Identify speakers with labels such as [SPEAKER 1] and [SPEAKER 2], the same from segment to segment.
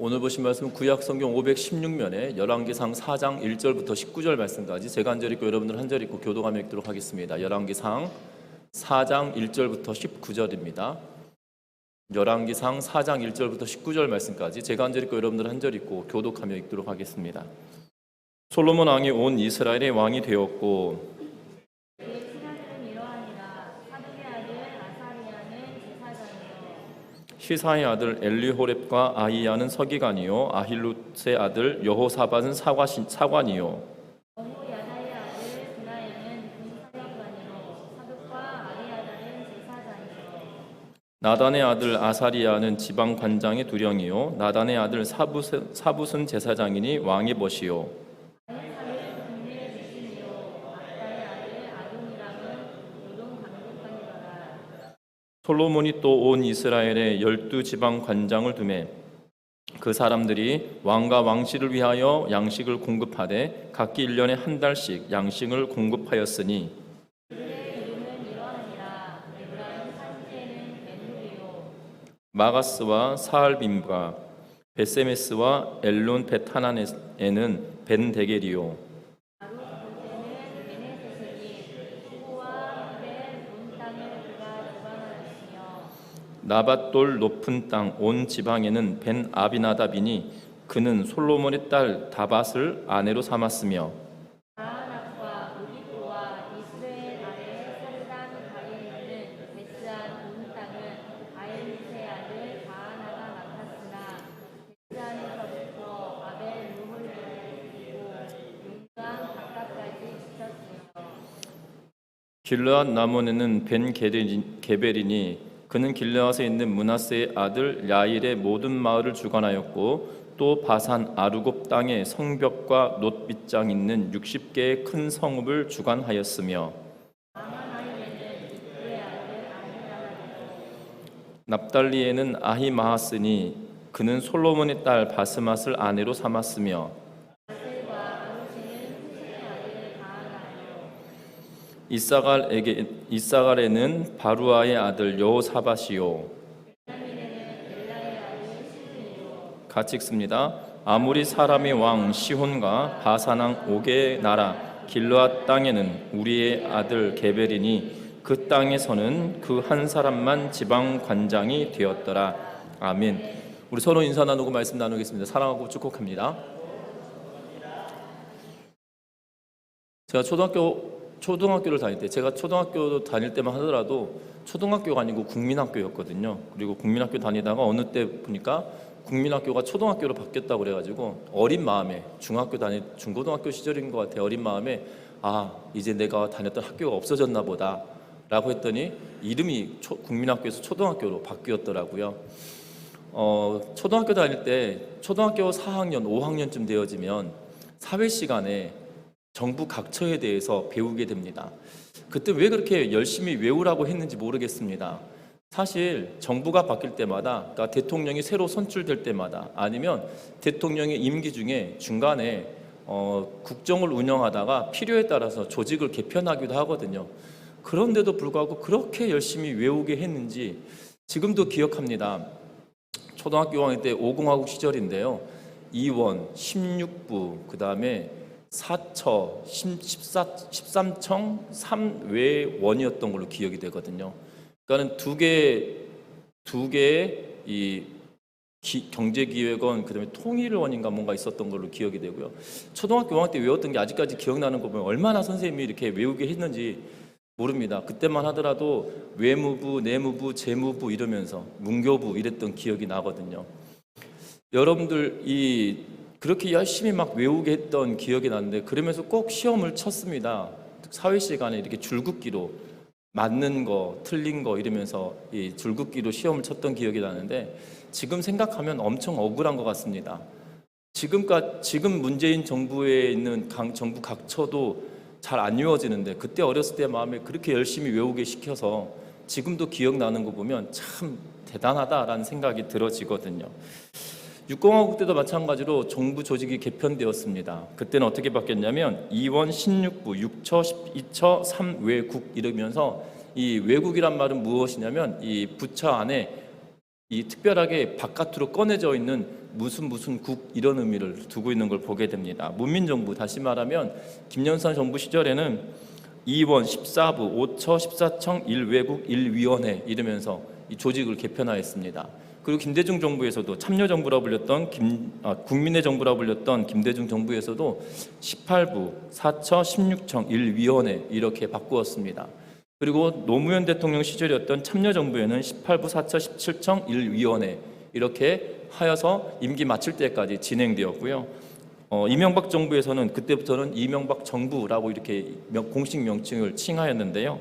[SPEAKER 1] 오늘 보신 말씀은 구약성경 516면에 열왕기상 4장 1절부터 19절 말씀까지 제가 한 절 읽고 여러분들 한 절 읽고 교도하며 읽도록 하겠습니다. 열왕기상 4장 1절부터 19절입니다. 열왕기상 4장 1절부터 19절 말씀까지 제가 한 절 읽고 여러분들 한 절 읽고 교독하며 읽도록 하겠습니다. 솔로몬 왕이 온 이스라엘의 왕이 되었고 시사의 아들 엘리호렙과 아히야는 서기관이요 아힐룻의 아들 여호사밧은 사관이요
[SPEAKER 2] 여호야다의 아들 드나야는 군사령관이요 사독과 아비아달은 제사장이요
[SPEAKER 1] 나단의 아들 아사리야는 지방관장의 두령이요 나단의 아들 사붓은 제사장이니 왕의 벗이요
[SPEAKER 2] 아히사는 국민의 대신이요 압다의 아들 아도니람은 노동 강독관이더라.
[SPEAKER 1] 솔로몬이 또 온 이스라엘에 12지방 관장을 두매 그 사람들이 왕과 왕실을 위하여 양식을 공급하되 각기 1년에 한 달씩 양식을 공급하였으니
[SPEAKER 2] 그들의 이름은 이러하니라. 에브라임 산지에는 벤후리요
[SPEAKER 1] 마가스와 사알빔과 베세메스와 엘론 베타난에는 벤데겔이요
[SPEAKER 2] 바로 그럴 때는 베네세sek이 수고와 벨 온 땅을 그가 주관하였으며
[SPEAKER 1] 나밧돌 높은 땅 온 지방에는 벤 아비나답이니 그는 솔로몬의 딸 다밧을 아내로 삼았으며
[SPEAKER 2] 바하락과 우기토와 이스라엘 아래 사르단 가리에 있는 베스안 온 땅은 아엘리스의 아들 바하나가 맡았으나 베스안에서부터 아벨 루홀리에 이르고 용강 바깥까지 지켰으며
[SPEAKER 1] 길르앗 나몬에는 벤 게벨이니 그는 길르앗에 있는 므낫세의 아들 야일의 모든 마을을 주관하였고 또 바산 아르곱 땅에 성벽과 놋빗장 있는 60개의 큰 성읍을 주관하였으며
[SPEAKER 2] 마하나임에는 이프의 아들 아히라답이고
[SPEAKER 1] 납달리에는 아히마하스니 그는 솔로몬의 딸 바스맛을 아내로 삼았으며
[SPEAKER 2] 아셀과 아로시는 후신의 아들 바하나요
[SPEAKER 1] 이사갈에는 바루아의 아들 여호사밧이요
[SPEAKER 2] 베냐민에는 엘라의 아들 시므이요
[SPEAKER 1] 같이 읽습니다. 아무리 사람의 왕 시혼과 바사낭 옥의 나라 길르앗 땅에는 우리의 아들 게벨이니 그 땅에서는 그 한 사람만 지방 관장이 되었더라. 아멘. 우리 서로 인사 나누고 말씀 나누겠습니다. 사랑하고 축복합니다. 제가 초등학교를 다닐 때, 제가 초등학교 다닐 때만 하더라도 초등학교가 아니고 국민학교였거든요. 그리고 국민학교 다니다가 어느 때 보니까 국민학교가 초등학교로 바뀌었다고 그래가지고 어린 마음에 중고등학교 시절인 것 같아요. 어린 마음에 이제 내가 다녔던 학교가 없어졌나 보다 라고 했더니 이름이 국민학교에서 초등학교로 바뀌었더라고요. 초등학교 다닐 때 초등학교 4학년, 5학년쯤 되어지면 사회 시간에 정부 각처에 대해서 배우게 됩니다. 그때 왜 그렇게 열심히 외우라고 했는지 모르겠습니다. 사실 정부가 바뀔 때마다, 그러니까 대통령이 새로 선출될 때마다 아니면 대통령의 임기 중에 중간에 국정을 운영하다가 필요에 따라서 조직을 개편하기도 하거든요. 그런데도 불구하고 그렇게 열심히 외우게 했는지 지금도 기억합니다. 초등학교 5학년 때 5공화국 시절인데요. 2원, 16부, 그 다음에 4처, 13청, 3외원이었던 걸로 기억이 되거든요. 그러니까는 두 개의 이 경제기획원, 그다음에 통일원인가 뭔가 있었던 걸로 기억이 되고요. 초등학교 5학년 때 외웠던 게 아직까지 기억나는 거 보면 얼마나 선생님이 이렇게 외우게 했는지 모릅니다. 그때만 하더라도 외무부, 내무부, 재무부 이러면서 문교부 이랬던 기억이 나거든요. 여러분들 그렇게 열심히 막 외우게 했던 기억이 나는데 그러면서 꼭 시험을 쳤습니다. 사회 시간에 이렇게 줄긋기로 맞는 거, 틀린 거 이러면서 이 줄긋기로 시험을 쳤던 기억이 나는데 지금 생각하면 엄청 억울한 것 같습니다. 지금 문재인 정부에 있는 정부 각처도 잘 안 외워지는데 그때 어렸을 때 마음에 그렇게 열심히 외우게 시켜서 지금도 기억나는 거 보면 참 대단하다라는 생각이 들어지거든요. 6공화국 때도 마찬가지로 정부 조직이 개편되었습니다. 그때는 어떻게 바뀌었냐면 2원 16부, 6처 12처 3외국 이러면서 이 외국이란 말은 무엇이냐면 이 부처 안에 이 특별하게 바깥으로 꺼내져 있는 무슨 국 이런 의미를 두고 있는 걸 보게 됩니다. 문민정부, 다시 말하면 김영삼 정부 시절에는 2원, 14부, 5처, 14청, 1외국, 1위원회 이러면서 이 조직을 개편하였습니다. 그리고 김대중 정부에서도 참여정부라 불렸던 국민의 정부라 불렸던 김대중 정부에서도 18부, 4처, 16청, 1위원회 이렇게 바꾸었습니다. 그리고 노무현 대통령 시절이었던 참여정부에는 18부, 4처, 17청, 1위원회 이렇게 하여서 임기 마칠 때까지 진행되었고요. 이명박 정부에서는 그때부터는 이명박 정부라고 이렇게 공식 명칭을 칭하였는데요.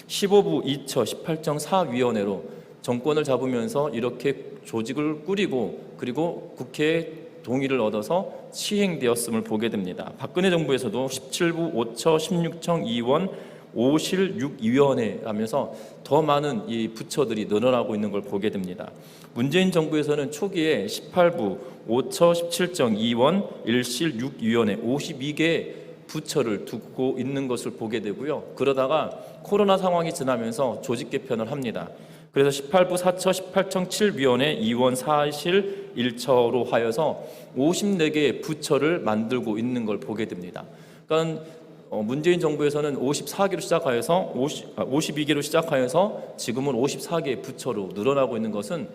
[SPEAKER 1] 15부, 2처, 18청, 4위원회로 정권을 잡으면서 이렇게 조직을 꾸리고 그리고 국회의 동의를 얻어서 시행되었음을 보게 됩니다. 박근혜 정부에서도 17부, 5처, 16청, 2원, 5실, 6위원회 하면서 더 많은 이 부처들이 늘어나고 있는 걸 보게 됩니다. 문재인 정부에서는 초기에 18부, 5처, 17정, 2원, 1실, 6위원회 52개 부처를 두고 있는 것을 보게 되고요. 그러다가 코로나 상황이 지나면서 조직 개편을 합니다. 그래서 18부, 4처, 18청, 7위원회, 2원, 4실, 1처로 하여서 54개의 부처를 만들고 있는 걸 보게 됩니다. 그러니까 문재인 정부에서는 54개로 시작하여서 52개로 시작하여서 지금은 54개의 부처로 늘어나고 있는 것은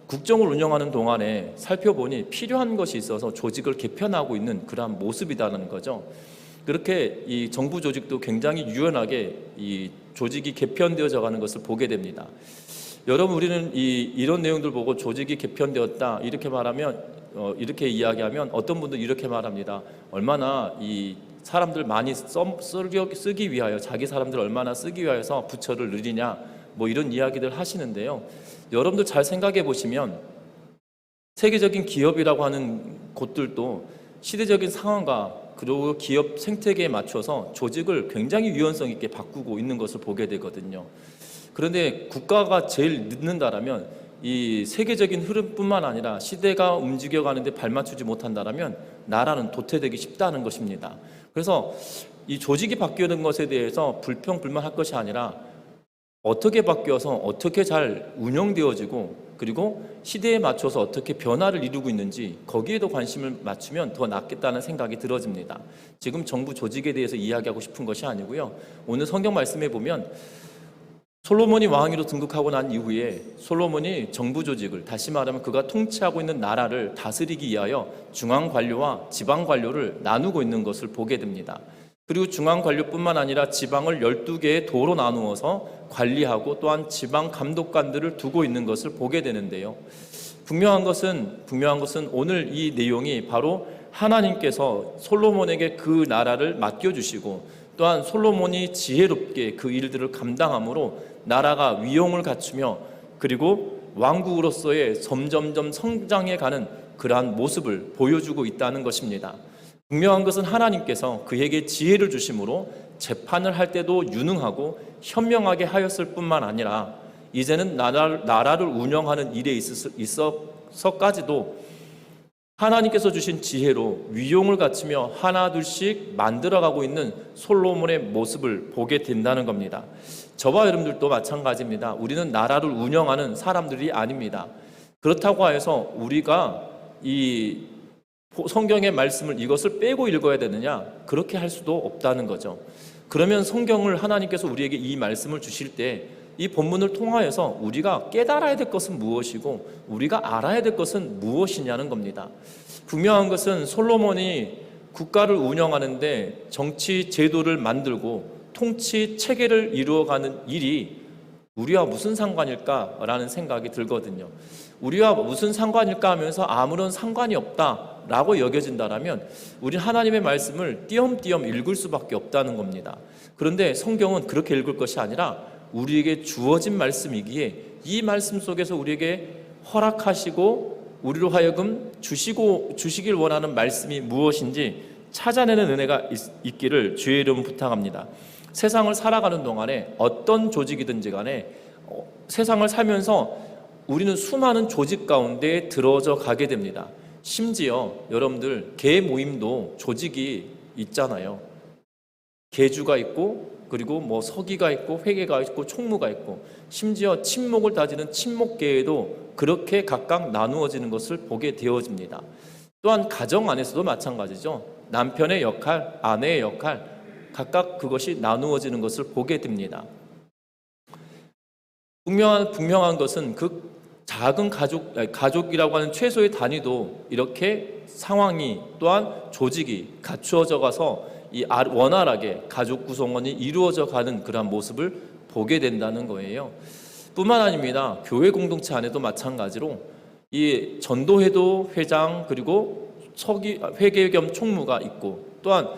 [SPEAKER 1] 국정을 운영하는 동안에 살펴보니 필요한 것이 있어서 조직을 개편하고 있는 그러한 모습이라는 거죠. 그렇게 이 정부 조직도 굉장히 유연하게 이 조직이 개편되어져 가는 것을 보게 됩니다. 여러분, 우리는 이런 내용들 보고 조직이 개편되었다 이렇게 말하면 이렇게 이야기하면 어떤 분들 이렇게 말합니다. 얼마나 이 사람들 많이 쓰기 위하여 자기 사람들 얼마나 쓰기 위하여서 부처를 늘리냐 뭐 이런 이야기들 하시는데요. 여러분들 잘 생각해 보시면 세계적인 기업이라고 하는 곳들도 시대적인 상황과 그리고 기업 생태계에 맞춰서 조직을 굉장히 유연성 있게 바꾸고 있는 것을 보게 되거든요. 그런데 국가가 제일 늦는다라면 이 세계적인 흐름뿐만 아니라 시대가 움직여가는데 발맞추지 못한다라면 나라는 도태되기 쉽다는 것입니다. 그래서 이 조직이 바뀌는 것에 대해서 불평불만할 것이 아니라 어떻게 바뀌어서 어떻게 잘 운영되어지고 그리고 시대에 맞춰서 어떻게 변화를 이루고 있는지 거기에도 관심을 맞추면 더 낫겠다는 생각이 들어집니다. 지금 정부 조직에 대해서 이야기하고 싶은 것이 아니고요. 오늘 성경 말씀에 보면 솔로몬이 왕위로 등극하고 난 이후에 솔로몬이 정부 조직을, 다시 말하면 그가 통치하고 있는 나라를 다스리기 위하여 중앙 관료와 지방 관료를 나누고 있는 것을 보게 됩니다. 그리고 중앙 관료뿐만 아니라 지방을 12개의 도로 나누어서 관리하고 또한 지방 감독관들을 두고 있는 것을 보게 되는데요. 분명한 것은 오늘 이 내용이 바로 하나님께서 솔로몬에게 그 나라를 맡겨주시고 또한 솔로몬이 지혜롭게 그 일들을 감당함으로 나라가 위용을 갖추며 그리고 왕국으로서의 점점점 성장해가는 그러한 모습을 보여주고 있다는 것입니다. 분명한 것은 하나님께서 그에게 지혜를 주심으로 재판을 할 때도 유능하고 현명하게 하였을 뿐만 아니라 이제는 나라를 운영하는 일에 있어서까지도 하나님께서 주신 지혜로 위용을 갖추며 하나둘씩 만들어가고 있는 솔로몬의 모습을 보게 된다는 겁니다. 저와 여러분들도 마찬가지입니다. 우리는 나라를 운영하는 사람들이 아닙니다. 그렇다고 해서 우리가 이 성경의 말씀을 이것을 빼고 읽어야 되느냐? 그렇게 할 수도 없다는 거죠. 그러면 성경을 하나님께서 우리에게 이 말씀을 주실 때 이 본문을 통하여서 우리가 깨달아야 될 것은 무엇이고 우리가 알아야 될 것은 무엇이냐는 겁니다. 분명한 것은 솔로몬이 국가를 운영하는데 정치 제도를 만들고 통치 체계를 이루어가는 일이 우리와 무슨 상관일까라는 생각이 들거든요. 우리와 무슨 상관일까 하면서 아무런 상관이 없다라고 여겨진다라면 우리는 하나님의 말씀을 띄엄띄엄 읽을 수밖에 없다는 겁니다. 그런데 성경은 그렇게 읽을 것이 아니라 우리에게 주어진 말씀이기에 이 말씀 속에서 우리에게 허락하시고 우리로 하여금 주시길 원하는 말씀이 무엇인지 찾아내는 은혜가 있기를 주의 이름 부탁합니다. 세상을 살아가는 동안에 어떤 조직이든지 간에 세상을 살면서 우리는 수많은 조직 가운데 들어져 가게 됩니다. 심지어 여러분들 개 모임도 조직이 있잖아요. 개주가 있고 그리고 뭐 서기가 있고 회계가 있고 총무가 있고 심지어 친목을 다지는 친목계에도 그렇게 각각 나누어지는 것을 보게 되어집니다. 또한 가정 안에서도 마찬가지죠. 남편의 역할, 아내의 역할 각각 그것이 나누어지는 것을 보게 됩니다. 분명한 것은 그 작은 가족이라고 하는 최소의 단위도 이렇게 상황이 또한 조직이 갖추어져 가서 이 원활하게 가족 구성원이 이루어져 가는 그런 모습을 보게 된다는 거예요. 뿐만 아닙니다. 교회 공동체 안에도 마찬가지로 이 전도회도 회장 그리고 회계 겸 총무가 있고 또한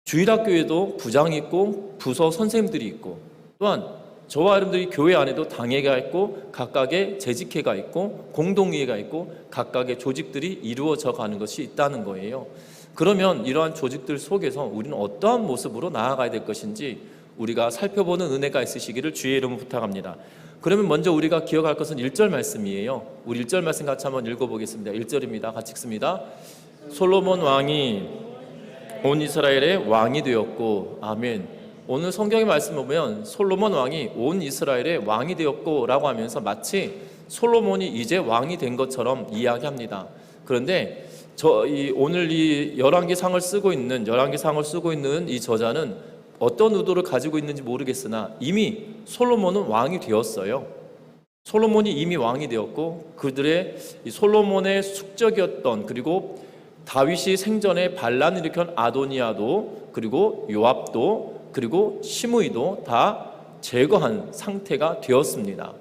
[SPEAKER 1] 주일학교에도 부장이 있고 부서 선생님들이 있고 또한 저와 여러분들이 교회 안에도 당회가 있고 각각의 재직회가 있고 공동회가 있고 각각의 조직들이 이루어져 가는 것이 있다는 거예요. 그러면 이러한 조직들 속에서 우리는 어떠한 모습으로 나아가야 될 것인지 우리가 살펴보는 은혜가 있으시기를 주의 이름으로 부탁합니다. 그러면 먼저 우리가 기억할 것은 1절 말씀이에요. 우리 1절 말씀 같이 한번 읽어보겠습니다. 1절입니다. 같이 읽습니다. 솔로몬 왕이 온 이스라엘의 왕이 되었고, 아멘. 오늘 성경의 말씀 보면 솔로몬 왕이 온 이스라엘의 왕이 되었고 라고 하면서 마치 솔로몬이 이제 왕이 된 것처럼 이야기합니다. 그런데 오늘 이 열왕기상을 쓰고 있는 이 저자는 어떤 의도를 가지고 있는지 모르겠으나 이미 솔로몬은 왕이 되었어요. 솔로몬이 이미 왕이 되었고 그들의 솔로몬의 숙적이었던 그리고 다윗이 생전에 반란을 일으킨 아도니아도 그리고 요압도 그리고 시므이도 다 제거한 상태가 되었습니다.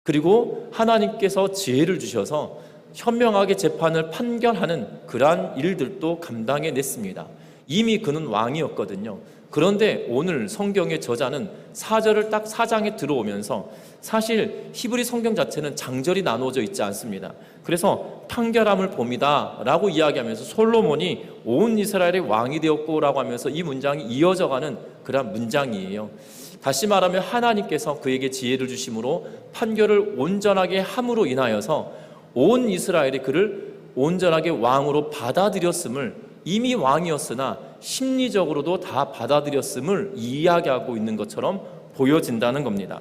[SPEAKER 1] 그리고 하나님께서 지혜를 주셔서 현명하게 재판을 판결하는 그러한 일들도 감당해냈습니다. 이미 그는 왕이었거든요. 그런데 오늘 성경의 저자는 4절을 딱 4장에 들어오면서 사실 히브리 성경 자체는 장절이 나누어져 있지 않습니다. 그래서 판결함을 봅니다 라고 이야기하면서 솔로몬이 온 이스라엘의 왕이 되었고 라고 하면서 이 문장이 이어져가는 그런 문장이에요. 다시 말하면 하나님께서 그에게 지혜를 주심으로 판결을 온전하게 함으로 인하여서 온 이스라엘이 그를 온전하게 왕으로 받아들였음을 이미 왕이었으나 심리적으로도 다 받아들였음을 이야기하고 있는 것처럼 보여진다는 겁니다.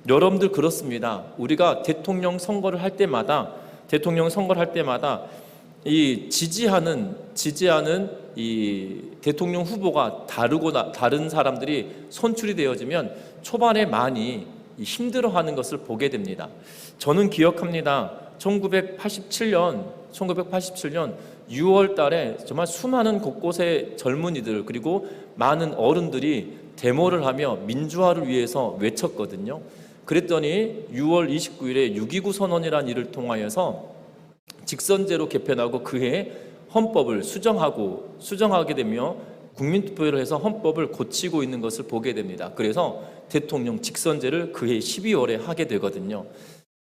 [SPEAKER 1] 여러분들 그렇습니다. 우리가 대통령 선거를 할 때마다 이 지지하는 이 대통령 후보가 다른 사람들이 선출이 되어지면 초반에 많이 힘들어하는 것을 보게 됩니다. 저는 기억합니다. 1987년 6월 달에 정말 수많은 곳곳의 젊은이들 그리고 많은 어른들이 데모를 하며 민주화를 위해서 외쳤거든요. 그랬더니 6월 29일에 6.29 선언이라는 일을 통하여서 직선제로 개편하고 그해 헌법을 수정하게 되며 국민투표를 해서 헌법을 고치고 있는 것을 보게 됩니다. 그래서 대통령 직선제를 그해 12월에 하게 되거든요.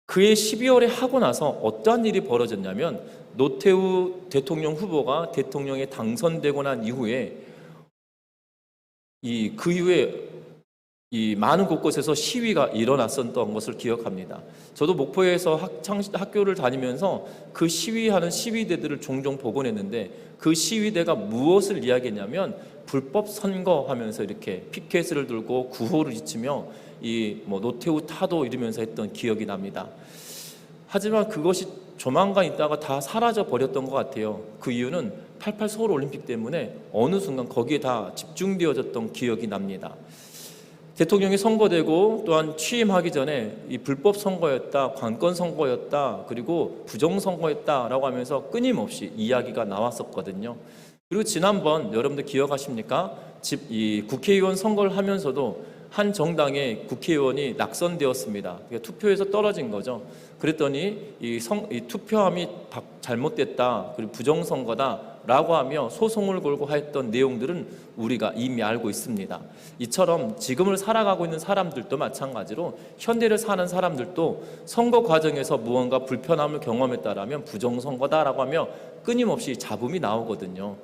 [SPEAKER 1] 그해 12월에 하고 나서 어떠한 일이 벌어졌냐면 노태우 대통령 후보가 대통령에 당선되고 난 이후에 그 이후에 이 많은 곳곳에서 시위가 일어났었던 것을 기억합니다. 저도 목포에서 학교를 다니면서 그 시위하는 시위대들을 종종 보곤 했는데 그 시위대가 무엇을 이야기했냐면 불법 선거하면서 이렇게 피켓을 들고 구호를 외치며 노태우 타도 이러면서 했던 기억이 납니다. 하지만 그것이 조만간 있다가 다 사라져 버렸던 것 같아요. 그 이유는 88 서울 올림픽 때문에 어느 순간 거기에 다 집중되어졌던 기억이 납니다. 대통령이 선거되고 또한 취임하기 전에 이 불법 선거였다, 관권 선거였다, 그리고 부정 선거였다라고 하면서 끊임없이 이야기가 나왔었거든요. 그리고 지난번 여러분들 기억하십니까? 이 국회의원 선거를 하면서도 한 정당의 국회의원이 낙선되었습니다. 그러니까 투표에서 떨어진 거죠. 그랬더니 이 투표함이 잘못됐다, 그리고 부정선거다라고 하며 소송을 걸고 했던 내용들은 우리가 이미 알고 있습니다. 이처럼 지금을 살아가고 있는 사람들도 마찬가지로 현대를 사는 사람들도 선거 과정에서 무언가 불편함을 경험했다라면 부정선거다라고 하며 끊임없이 잡음이 나오거든요.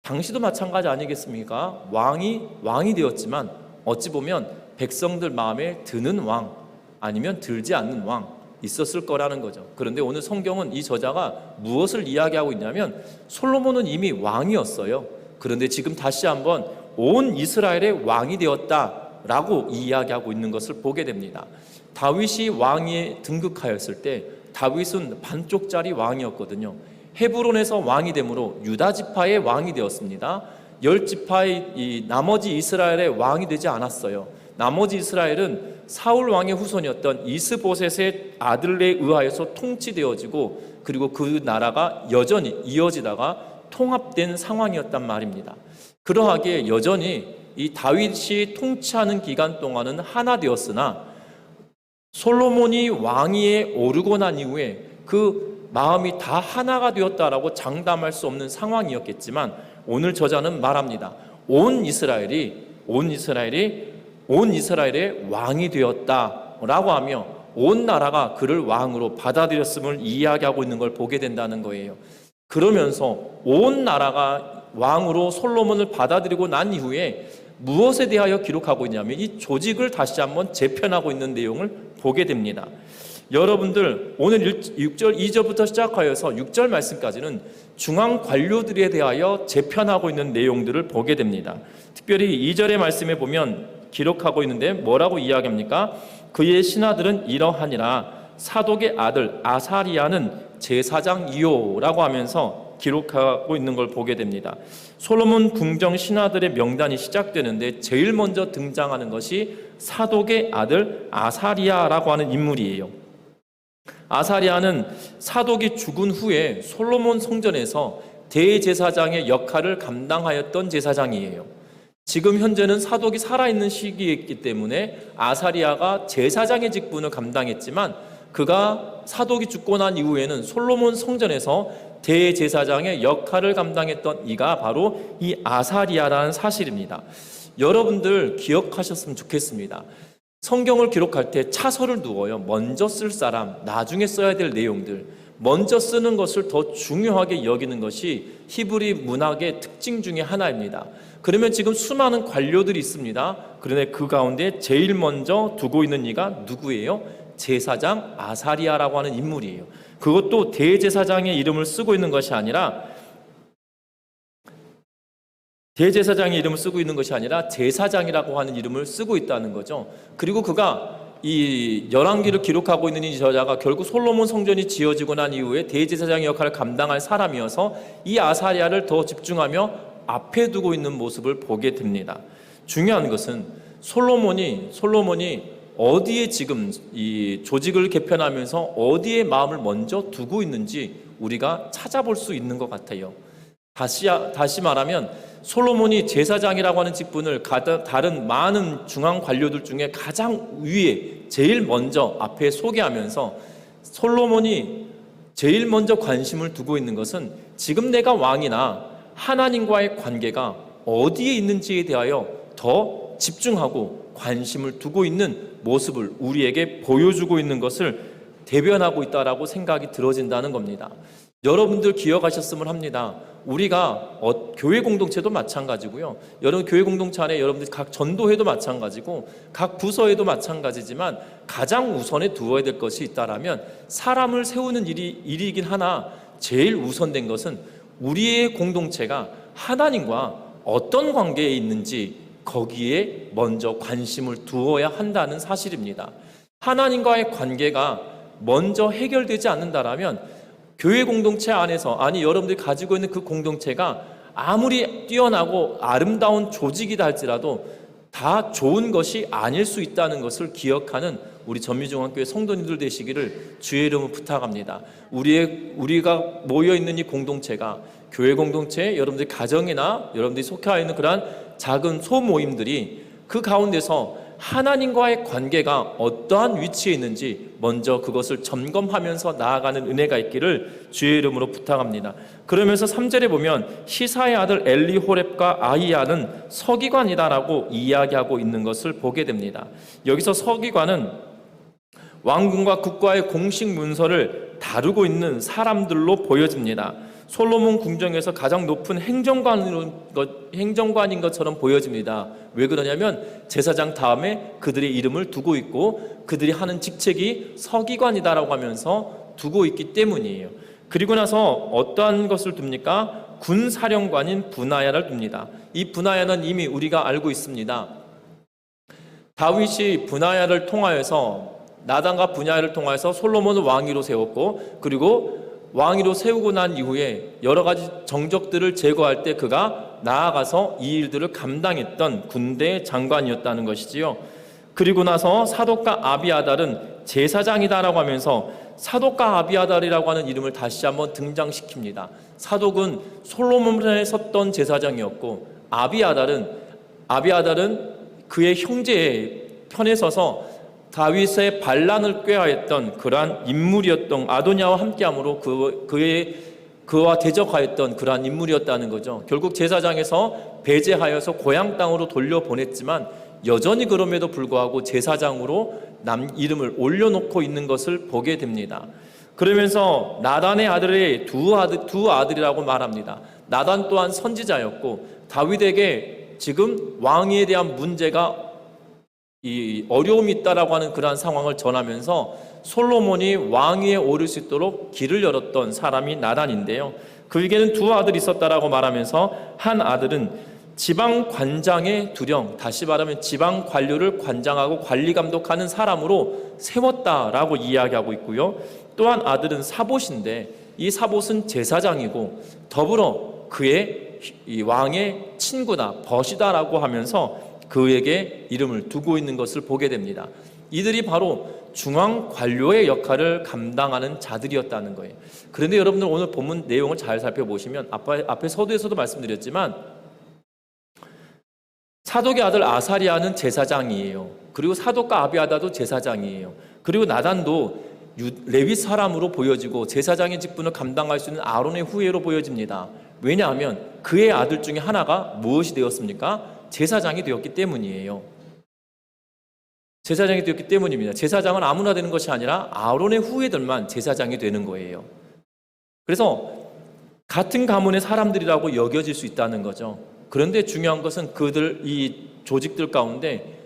[SPEAKER 1] 당시도 마찬가지 아니겠습니까? 왕이 되었지만 어찌 보면 백성들 마음에 드는 왕 아니면 들지 않는 왕 있었을 거라는 거죠. 그런데 오늘 성경은 이 저자가 무엇을 이야기하고 있냐면 솔로몬은 이미 왕이었어요. 그런데 지금 다시 한번 온 이스라엘의 왕이 되었다라고 이야기하고 있는 것을 보게 됩니다. 다윗이 왕위에 등극하였을 때 다윗은 반쪽짜리 왕이었거든요. 헤브론에서 왕이 되므로 유다 지파의 왕이 되었습니다. 10지파의 이 나머지 이스라엘의 왕이 되지 않았어요. 나머지 이스라엘은 사울 왕의 후손이었던 이스보셋의 아들에 의하여서 통치되어지고, 그리고 그 나라가 여전히 이어지다가 통합된 상황이었단 말입니다. 그러하기에 여전히 이 다윗이 통치하는 기간 동안은 하나 되었으나 솔로몬이 왕위에 오르고 난 이후에 그 마음이 다 하나가 되었다라고 장담할 수 없는 상황이었겠지만, 오늘 저자는 말합니다. 온 이스라엘의 왕이 되었다라고 하며 온 나라가 그를 왕으로 받아들였음을 이야기하고 있는 걸 보게 된다는 거예요. 그러면서 온 나라가 왕으로 솔로몬을 받아들이고 난 이후에 무엇에 대하여 기록하고 있냐면 이 조직을 다시 한번 재편하고 있는 내용을 보게 됩니다. 여러분들 오늘 6절 2절부터 시작하여서 6절 말씀까지는 중앙 관료들에 대하여 재편하고 있는 내용들을 보게 됩니다. 특별히 2절의 말씀에 보면 기록하고 있는데 뭐라고 이야기합니까? 그의 신하들은 이러하니라. 사독의 아들 아사리야는 제사장이요 라고 하면서 기록하고 있는 걸 보게 됩니다. 솔로몬 궁정 신하들의 명단이 시작되는데 제일 먼저 등장하는 것이 사독의 아들 아사리야라고 하는 인물이에요. 아사리야는 사독이 죽은 후에 솔로몬 성전에서 대제사장의 역할을 감당하였던 제사장이에요. 지금 현재는 사독이 살아있는 시기에 있기 때문에 아사리야가 제사장의 직분을 감당했지만, 그가 사독이 죽고 난 이후에는 솔로몬 성전에서 대제사장의 역할을 감당했던 이가 바로 이 아사리야라는 사실입니다. 여러분들 기억하셨으면 좋겠습니다. 성경을 기록할 때 차설을 두어요. 먼저 쓸 사람, 나중에 써야 될 내용들, 먼저 쓰는 것을 더 중요하게 여기는 것이 히브리 문학의 특징 중에 하나입니다. 그러면 지금 수많은 관료들이 있습니다. 그런데 그 가운데 제일 먼저 두고 있는 이가 누구예요? 제사장 아사리야라고 하는 인물이에요. 그것도 대제사장의 이름을 쓰고 있는 것이 아니라 제사장이라고 하는 이름을 쓰고 있다는 거죠. 그리고 그가 이 열왕기를 기록하고 있는 이 저자가 결국 솔로몬 성전이 지어지고 난 이후에 대제사장의 역할을 감당할 사람이어서 이 아사리야를 더 집중하며 앞에 두고 있는 모습을 보게 됩니다. 중요한 것은 솔로몬이 어디에 지금 이 조직을 개편하면서 어디에 마음을 먼저 두고 있는지 우리가 찾아볼 수 있는 것 같아요. 다시 말하면 솔로몬이 제사장이라고 하는 직분을 다른 많은 중앙 관료들 중에 가장 위에 제일 먼저 앞에 소개하면서 솔로몬이 제일 먼저 관심을 두고 있는 것은 지금 내가 왕이나 하나님과의 관계가 어디에 있는지에 대하여 더 집중하고 관심을 두고 있는 모습을 우리에게 보여주고 있는 것을 대변하고 있다라고 생각이 들어진다는 겁니다. 여러분들 기억하셨으면 합니다. 우리가 교회 공동체도 마찬가지고요. 여러분 교회 공동체 안에 여러분들 각 전도회도 마찬가지고 각 부서에도 마찬가지지만 가장 우선에 두어야 될 것이 있다라면 사람을 세우는 일이긴 하나 제일 우선된 것은 우리의 공동체가 하나님과 어떤 관계에 있는지 거기에 먼저 관심을 두어야 한다는 사실입니다. 하나님과의 관계가 먼저 해결되지 않는다라면 교회 공동체 안에서 여러분들이 가지고 있는 그 공동체가 아무리 뛰어나고 아름다운 조직이다 할지라도 다 좋은 것이 아닐 수 있다는 것을 기억하는 우리 전미중앙교회 성도님들 되시기를 주의 이름으로 부탁합니다. 우리가 모여있는 이 공동체가 교회 공동체, 여러분들 가정이나 여러분들이 속해 있는 그러한 작은 소모임들이 그 가운데서 하나님과의 관계가 어떠한 위치에 있는지 먼저 그것을 점검하면서 나아가는 은혜가 있기를 주의 이름으로 부탁합니다. 그러면서 3절에 보면 시사의 아들 엘리호렙과 아히야는 서기관이다라고 이야기하고 있는 것을 보게 됩니다. 여기서 서기관은 왕궁과 국가의 공식 문서를 다루고 있는 사람들로 보여집니다. 솔로몬 궁정에서 가장 높은 행정관인 것처럼 보여집니다. 왜 그러냐면 제사장 다음에 그들의 이름을 두고 있고 그들이 하는 직책이 서기관이다라고 하면서 두고 있기 때문이에요. 그리고 나서 어떠한 것을 둡니까? 군사령관인 브나야를 둡니다. 이 브나야는 이미 우리가 알고 있습니다. 다윗이 브나야를 통하여서 나단과 브나야를 통하여서 솔로몬을 왕위로 세웠고, 그리고 왕위로 세우고 난 이후에 여러 가지 정적들을 제거할 때 그가 나아가서 이 일들을 감당했던 군대 장관이었다는 것이지요. 그리고 나서 사독과 아비아달은 제사장이다라고 하면서 사독과 아비아달이라고 하는 이름을 다시 한번 등장시킵니다. 사독은 솔로몬에 섰던 제사장이었고, 아비아달은 그의 형제의 편에 서서 다윗의 반란을 꾀하였던 그러한 인물이었던, 아도니아와 함께함으로 그와 대적하였던 그러한 인물이었다는 거죠. 결국 제사장에서 배제하여서 고향 땅으로 돌려보냈지만 여전히 그럼에도 불구하고 제사장으로 이름을 올려놓고 있는 것을 보게 됩니다. 그러면서 나단의 아들의 두 아들이라고 말합니다. 나단 또한 선지자였고, 다윗에게 지금 왕위에 대한 문제가 이 어려움이 있다라고 하는 그러한 상황을 전하면서 솔로몬이 왕위에 오를 수 있도록 길을 열었던 사람이 나단인데요. 그에게는 두 아들이 있었다라고 말하면서 한 아들은 지방 관장의 두령, 다시 말하면 지방 관료를 관장하고 관리 감독하는 사람으로 세웠다라고 이야기하고 있고요. 또한 아들은 사봇인데 이 사봇은 제사장이고 더불어 그의 이 왕의 친구다, 벗이다라고 하면서 그에게 이름을 두고 있는 것을 보게 됩니다. 이들이 바로 중앙 관료의 역할을 감당하는 자들이었다는 거예요. 그런데 여러분들 오늘 본문 내용을 잘 살펴보시면 앞에 서두에서도 말씀드렸지만 사독의 아들 아사리아는 제사장이에요. 그리고 사독과 아비아다도 제사장이에요. 그리고 나단도 레위 사람으로 보여지고 제사장의 직분을 감당할 수 있는 아론의 후예로 보여집니다. 왜냐하면 그의 아들 중에 하나가 무엇이 되었습니까? 제사장이 되었기 때문이에요. 제사장이 되었기 때문입니다. 제사장은 아무나 되는 것이 아니라 아론의 후예들만 제사장이 되는 거예요. 그래서 같은 가문의 사람들이라고 여겨질 수 있다는 거죠. 그런데 중요한 것은 이 조직들 가운데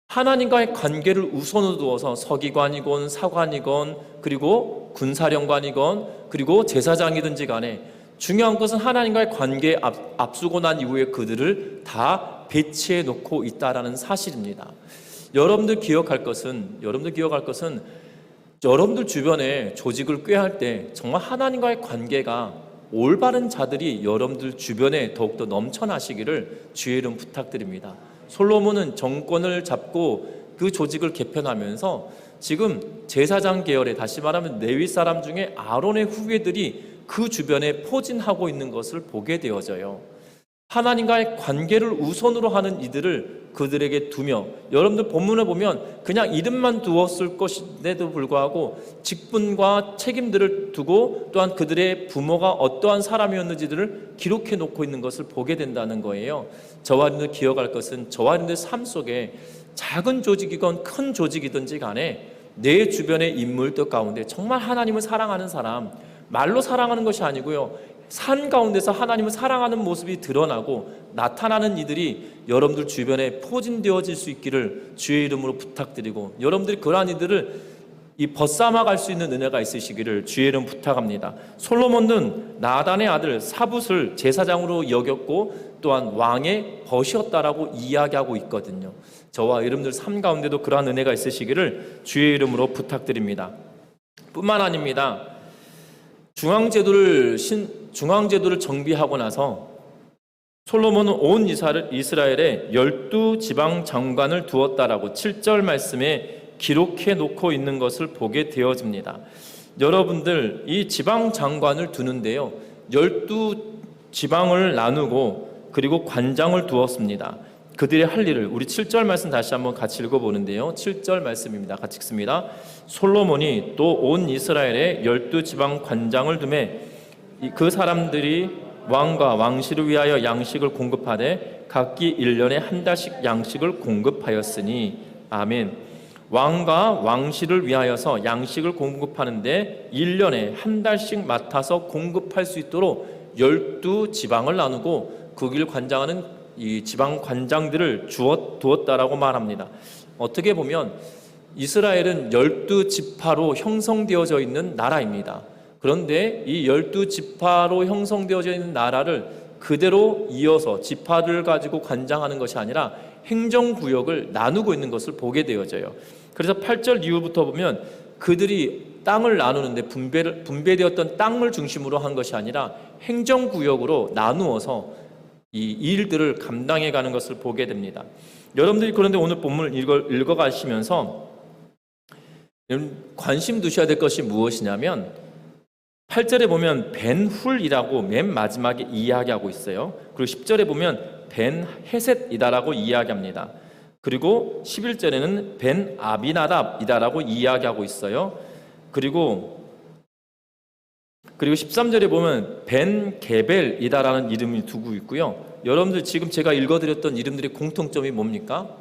[SPEAKER 1] 하나님과의 관계를 우선으로 두어서 서기관이건 사관이건 그리고 군사령관이건 그리고 제사장이든지 간에 중요한 것은 하나님과의 관계에 앞서고 난 이후에 그들을 다 배치해 놓고 있다라는 사실입니다. 여러분들 기억할 것은 여러분들 주변에 조직을 꾀할 때 정말 하나님과의 관계가 올바른 자들이 여러분들 주변에 더욱더 넘쳐나시기를 주의 이름 부탁드립니다. 솔로몬은 정권을 잡고 그 조직을 개편하면서 지금 제사장 계열에, 다시 말하면 레위 사람 중에 아론의 후예들이 그 주변에 포진하고 있는 것을 보게 되어져요. 하나님과의 관계를 우선으로 하는 이들을 그들에게 두며, 여러분들 본문을 보면 그냥 이름만 두었을 것인데도 불구하고 직분과 책임들을 두고 또한 그들의 부모가 어떠한 사람이었는지들을 기록해 놓고 있는 것을 보게 된다는 거예요. 저와 여러분들 기억할 것은 저와 여러분들 삶 속에 작은 조직이건 큰 조직이든지 간에 내 주변의 인물들 가운데 정말 하나님을 사랑하는 사람, 말로 사랑하는 것이 아니고요, 산 가운데서 하나님을 사랑하는 모습이 드러나고 나타나는 이들이 여러분들 주변에 포진되어질 수 있기를 주의 이름으로 부탁드리고, 여러분들이 그러한 이들을 벗삼아갈 수 있는 은혜가 있으시기를 주의 이름 부탁합니다. 솔로몬은 나단의 아들 사붓을 제사장으로 여겼고 또한 왕의 벗이었다라고 이야기하고 있거든요. 저와 여러분들 삶 가운데도 그러한 은혜가 있으시기를 주의 이름으로 부탁드립니다. 뿐만 아닙니다. 중앙제도를 정비하고 나서 솔로몬은 온 이스라엘에 12지방 장관을 두었다라고 7절 말씀에 기록해 놓고 있는 것을 보게 되어집니다. 여러분들 이 지방 장관을 두는데요, 12지방을 나누고 그리고 관장을 두었습니다. 그들의 할 일을 우리 7절 말씀 다시 한번 같이 읽어보는데요, 7절 말씀입니다. 같이 읽습니다. 솔로몬이 또 온 이스라엘에 12지방 관장을 두매 그 사람들이 왕과 왕실을 위하여 양식을 공급하되 각기 1년에 한 달씩 양식을 공급하였으니. 아멘. 왕과 왕실을 위하여서 양식을 공급하는데 1년에 한 달씩 맡아서 공급할 수 있도록 12지방을 나누고 그 길 관장하는 이 지방 관장들을 두었다라고 말합니다. 어떻게 보면 이스라엘은 12지파로 형성되어져 있는 나라입니다. 그런데 이 12지파로 형성되어져 있는 나라를 그대로 이어서 지파를 가지고 관장하는 것이 아니라 행정구역을 나누고 있는 것을 보게 되어져요. 그래서 8절 이후부터 보면 그들이 땅을 나누는데 분배되었던 땅을 중심으로 한 것이 아니라 행정구역으로 나누어서 이 일들을 감당해 가는 것을 보게 됩니다. 여러분들이 그런데 오늘 본문을 읽어가시면서 관심 두셔야 될 것이 무엇이냐면 8절에 보면 벤훌이라고 맨 마지막에 이야기하고 있어요. 그리고 10절에 보면 벤헤셋이다라고 이야기합니다. 그리고 11절에는 벤아비나답이다라고 이야기하고 있어요. 그리고 13절에 보면 벤게벨이다라는 이름을 두고 있고요. 여러분들 지금 제가 읽어드렸던 이름들의 공통점이 뭡니까?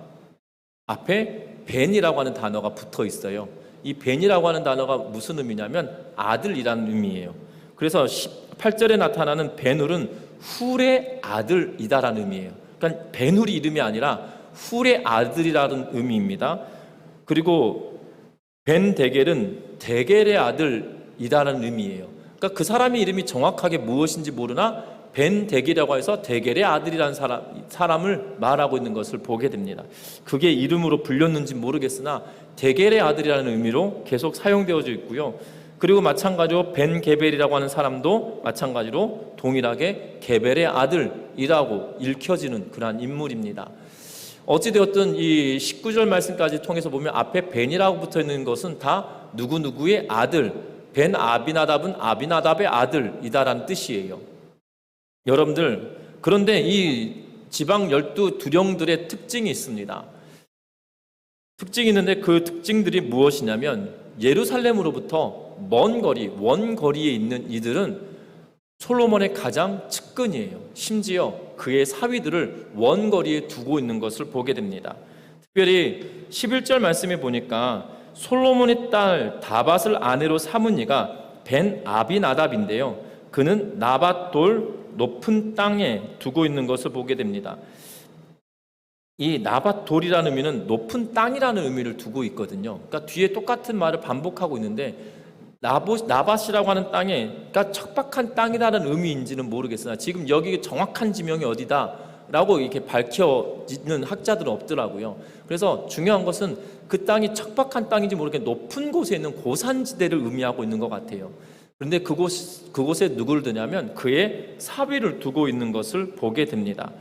[SPEAKER 1] 앞에 벤이라고 하는 단어가 붙어 있어요. 이 벤이라고 하는 단어가 무슨 의미냐면 아들이라는 의미예요. 그래서 8절에 나타나는 벤훌은 훌의 아들이다라는 의미예요. 그러니까 벤훌이 이름이 아니라 훌의 아들이라는 의미입니다. 그리고 벤데겔은 데겔의 아들이다라는 의미예요. 그러니까 그 사람의 이름이 정확하게 무엇인지 모르나 벤데겔이라고 해서 데겔의 아들이라는 사람을 말하고 있는 것을 보게 됩니다. 그게 이름으로 불렸는지 모르겠으나 데겔의 아들이라는 의미로 계속 사용되어져 있고요. 그리고 마찬가지로 벤게벨이라고 하는 사람도 마찬가지로 동일하게 게벨의 아들이라고 읽혀지는 그러한 인물입니다. 어찌되었든 이 19절 말씀까지 통해서 보면 앞에 벤이라고 붙어 있는 것은 다 누구누구의 아들, 벤 아비나답은 아비나답의 아들이다라는 뜻이에요. 여러분들, 그런데 이 지방 12 두령들의 특징이 있습니다. 특징이 있는데 그 특징들이 무엇이냐면 예루살렘으로부터 먼 거리, 원거리에 있는 이들은 솔로몬의 가장 측근이에요. 심지어 그의 사위들을 원거리에 두고 있는 것을 보게 됩니다. 특별히 11절 말씀에 보니까 솔로몬의 딸 다밧을 아내로 삼은 이가 벤 아비나답인데요. 그는 나밧돌 높은 땅에 두고 있는 것을 보게 됩니다. 이 나밧돌이라는 의미는 높은 땅이라는 의미를 두고 있거든요. 그러니까 뒤에 똑같은 말을 반복하고 있는데 나밧이라고 하는 땅에, 그러니까 척박한 땅이라는 의미인지는 모르겠으나 지금 여기 정확한 지명이 어디다라고 이렇게 밝혀지는 학자들은 없더라고요. 그래서 중요한 것은 그 땅이 척박한 땅인지 모르게 높은 곳에 있는 고산지대를 의미하고 있는 것 같아요. 그런데 그곳에 누구를 두냐면 그의 사위를 두고 있는 것을 보게 됩니다.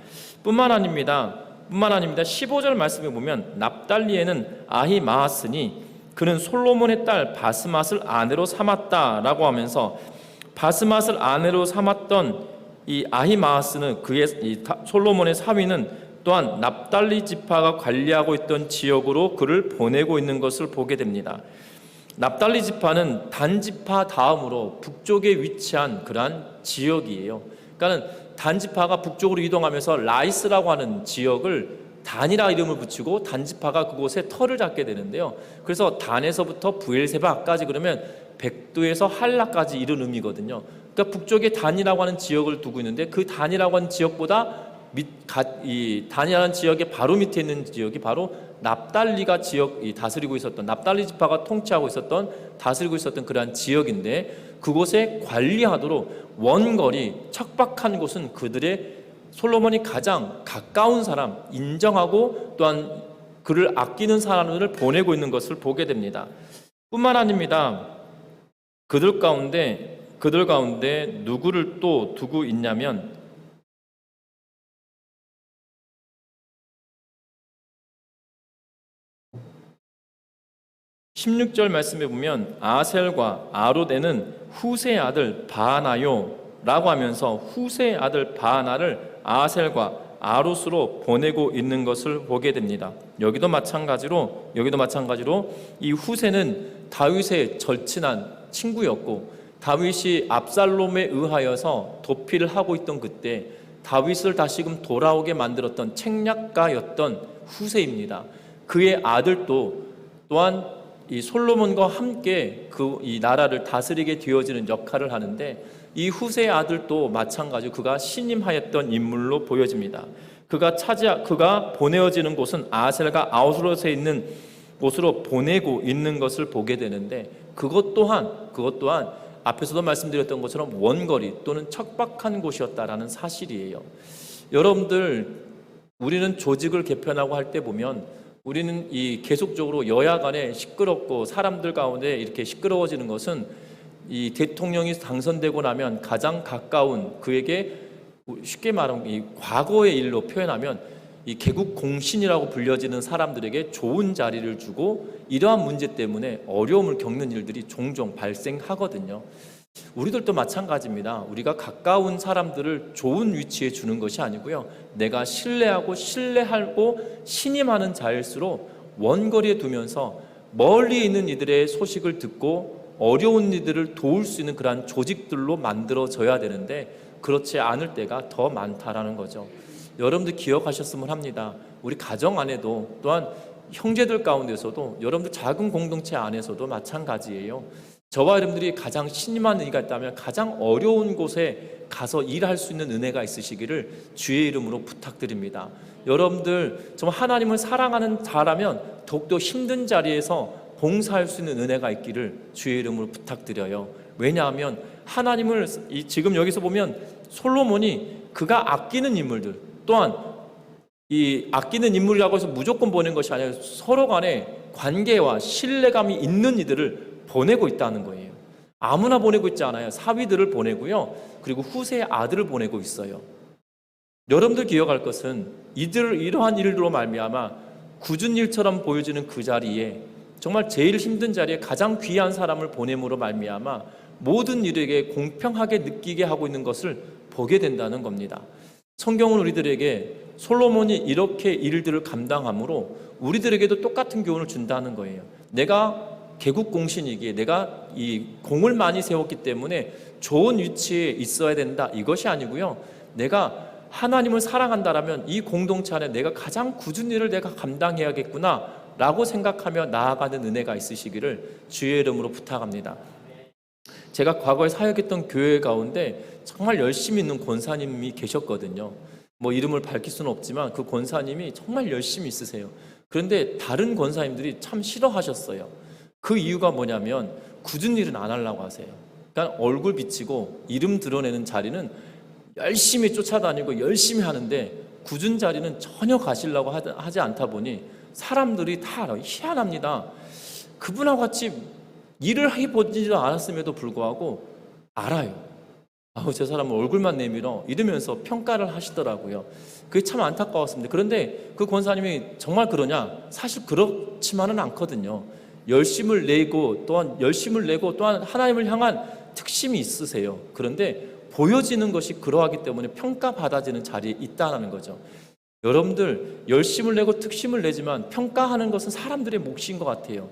[SPEAKER 1] 뿐만 아닙니다. 15절 말씀에 보면 납달리에는 아히마아스니 그는 솔로몬의 딸 바스맛을 아내로 삼았다라고 하면서 바스맛을 아내로 삼았던 이 아히마아스는 이 솔로몬의 사위는 또한 납달리 지파가 관리하고 있던 지역으로 그를 보내고 있는 것을 보게 됩니다. 납달리 지파는 단 지파 다음으로 북쪽에 위치한 그러한 지역이에요. 그러니까 단 지파가 북쪽으로 이동하면서 라이스라고 하는 지역을 단이라 이름을 붙이고 단 지파가 그곳에 터를 잡게 되는데요. 그래서 단에서부터 부엘세바까지 그러면 백두에서 할라까지 이런 의미거든요. 그러니까 북쪽에 단이라고 하는 지역을 두고 있는데 그 단이라고 하는 지역보다 이 단이라는 지역의 바로 밑에 있는 지역이 바로 납달리가 다스리고 있었던, 납달리 지파가 통치하고 있었던, 다스리고 있었던 그러한 지역인데 그곳에 관리하도록 원거리 척박한 곳은 그들의 솔로몬이 가장 가까운 사람, 인정하고 또한 그를 아끼는 사람을 보내고 있는 것을 보게 됩니다. 뿐만 아닙니다. 그들 가운데 누구를 또 두고 있냐면 16절 말씀에 보면 아셀과 아롯에는 후세의 아들 바하나요라고 하면서 후세의 아들 바하나를 아셀과 아롯으로 보내고 있는 것을 보게 됩니다. 여기도 마찬가지로 이 후세는 다윗의 절친한 친구였고 다윗이 압살롬에 의하여서 도피를 하고 있던 그때 다윗을 다시금 돌아오게 만들었던 책략가였던 후세입니다. 그의 아들도 또한 이 솔로몬과 함께 이 나라를 다스리게 되어지는 역할을 하는데 이 후세의 아들도 마찬가지로 그가 신임하였던 인물로 보여집니다. 그가 보내어지는 곳은 아셀과 아웃롯에 있는 곳으로 보내고 있는 것을 보게 되는데 그것 또한 앞에서도 말씀드렸던 것처럼 원거리 또는 척박한 곳이었다라는 사실이에요. 여러분들, 우리는 조직을 개편하고 할 때 보면 우리는 이 계속적으로 여야 간에 시끄럽고 사람들 가운데 이렇게 시끄러워지는 것은 이 대통령이 당선되고 나면 가장 가까운 그에게, 쉽게 말하면 이 과거의 일로 표현하면 이 개국 공신이라고 불려지는 사람들에게 좋은 자리를 주고 이러한 문제 때문에 어려움을 겪는 일들이 종종 발생하거든요. 우리들도 마찬가지입니다. 우리가 가까운 사람들을 좋은 위치에 주는 것이 아니고요, 내가 신뢰하고 신임하는 자일수록 원거리에 두면서 멀리 있는 이들의 소식을 듣고 어려운 이들을 도울 수 있는 그러한 조직들로 만들어져야 되는데 그렇지 않을 때가 더 많다라는 거죠. 여러분들 기억하셨으면 합니다. 우리 가정 안에도, 또한 형제들 가운데서도, 여러분들 작은 공동체 안에서도 마찬가지예요. 저와 여러분들이 가장 신임한 의가 있다면 가장 어려운 곳에 가서 일할 수 있는 은혜가 있으시기를 주의 이름으로 부탁드립니다. 여러분들 정말 하나님을 사랑하는 자라면 더욱더 힘든 자리에서 봉사할 수 있는 은혜가 있기를 주의 이름으로 부탁드려요. 왜냐하면 하나님을, 지금 여기서 보면 솔로몬이 그가 아끼는 인물들, 또한 이 아끼는 인물이라고 해서 무조건 보낸 것이 아니라 서로 간에 관계와 신뢰감이 있는 이들을 보내고 있다는 거예요. 아무나 보내고 있지 않아요. 사위들을 보내고요, 그리고 후세의 아들을 보내고 있어요. 여러분들 기억할 것은 이러한 일로 말미암아 굳은 일처럼 보여지는 그 자리에, 정말 제일 힘든 자리에 가장 귀한 사람을 보냄으로 말미암아 모든 일에게 공평하게 느끼게 하고 있는 것을 보게 된다는 겁니다. 성경은 우리들에게 솔로몬이 이렇게 일들을 감당함으로 우리들에게도 똑같은 교훈을 준다는 거예요. 내가 개국 공신이기에, 내가 이 공을 많이 세웠기 때문에 좋은 위치에 있어야 된다, 이것이 아니고요, 내가 하나님을 사랑한다라면 이 공동체 안에 내가 가장 굳은 일을 내가 감당해야겠구나 라고 생각하며 나아가는 은혜가 있으시기를 주의 이름으로 부탁합니다. 제가 과거에 사역했던 교회 가운데 정말 열심히 있는 권사님이 계셨거든요. 뭐 이름을 밝힐 수는 없지만 그 권사님이 정말 열심히 있으세요. 그런데 다른 권사님들이 참 싫어하셨어요. 그 이유가 뭐냐면 굳은 일은 안 하려고 하세요. 그러니까 얼굴 비치고 이름 드러내는 자리는 열심히 쫓아다니고 열심히 하는데 굳은 자리는 전혀 가시려고 하지 않다 보니 사람들이 다 알아요. 희한합니다. 그분하고 같이 일을 해보지도 않았음에도 불구하고 알아요. 저 사람은 얼굴만 내밀어, 이러면서 평가를 하시더라고요. 그게 참 안타까웠습니다. 그런데 그 권사님이 정말 그러냐? 사실 그렇지만은 않거든요. 열심을 내고 또한 하나님을 향한 특심이 있으세요. 그런데 보여지는 것이 그러하기 때문에 평가받아지는 자리에 있다는 거죠. 여러분들 열심을 내고 특심을 내지만 평가하는 것은 사람들의 몫인 것 같아요.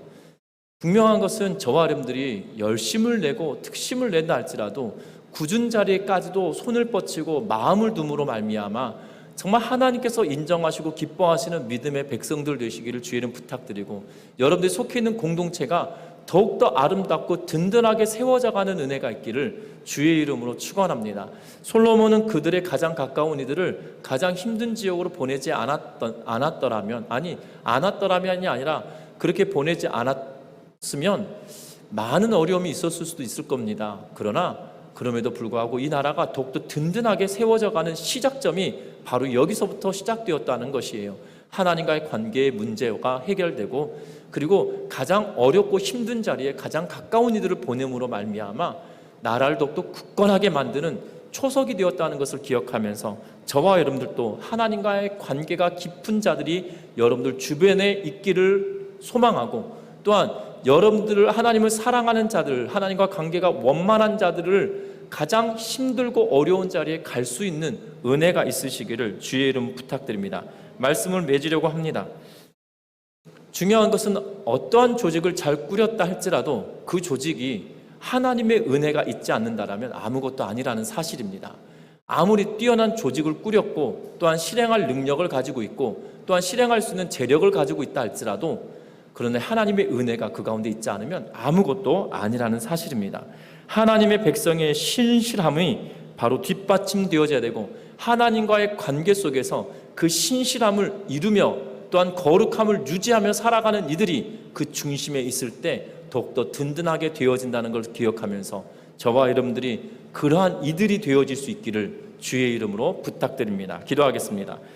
[SPEAKER 1] 분명한 것은 저와 여러분들이 열심을 내고 특심을 낸다 할지라도 굳은 자리에까지도 손을 뻗치고 마음을 둠으로 말미암아 정말 하나님께서 인정하시고 기뻐하시는 믿음의 백성들 되시기를 주의 이름 부탁드리고, 여러분들이 속해 있는 공동체가 더욱더 아름답고 든든하게 세워져가는 은혜가 있기를 주의 이름으로 축원합니다. 솔로몬은 그들의 가장 가까운 이들을 가장 힘든 지역으로 보내지 않았더라면이 아니라 그렇게 보내지 않았으면 많은 어려움이 있었을 수도 있을 겁니다. 그럼에도 불구하고 이 나라가 더욱더 든든하게 세워져가는 시작점이 바로 여기서부터 시작되었다는 것이에요. 하나님과의 관계의 문제가 해결되고, 그리고 가장 어렵고 힘든 자리에 가장 가까운 이들을 보냄으로 말미암아 나라를 더욱더 굳건하게 만드는 초석이 되었다는 것을 기억하면서 저와 여러분들도 하나님과의 관계가 깊은 자들이 여러분들 주변에 있기를 소망하고, 또한 여러분들을 하나님을 사랑하는 자들, 하나님과 관계가 원만한 자들을 가장 힘들고 어려운 자리에 갈 수 있는 은혜가 있으시기를 주의 이름 부탁드립니다. 말씀을 맺으려고 합니다. 중요한 것은 어떠한 조직을 잘 꾸렸다 할지라도 그 조직이 하나님의 은혜가 있지 않는다라면 아무것도 아니라는 사실입니다. 아무리 뛰어난 조직을 꾸렸고 또한 실행할 능력을 가지고 있고 또한 실행할 수 있는 재력을 가지고 있다 할지라도, 그런데 하나님의 은혜가 그 가운데 있지 않으면 아무것도 아니라는 사실입니다. 하나님의 백성의 신실함이 바로 뒷받침되어져야 되고, 하나님과의 관계 속에서 그 신실함을 이루며 또한 거룩함을 유지하며 살아가는 이들이 그 중심에 있을 때 더욱더 든든하게 되어진다는 걸 기억하면서 저와 여러분들이 그러한 이들이 되어질 수 있기를 주의 이름으로 부탁드립니다. 기도하겠습니다.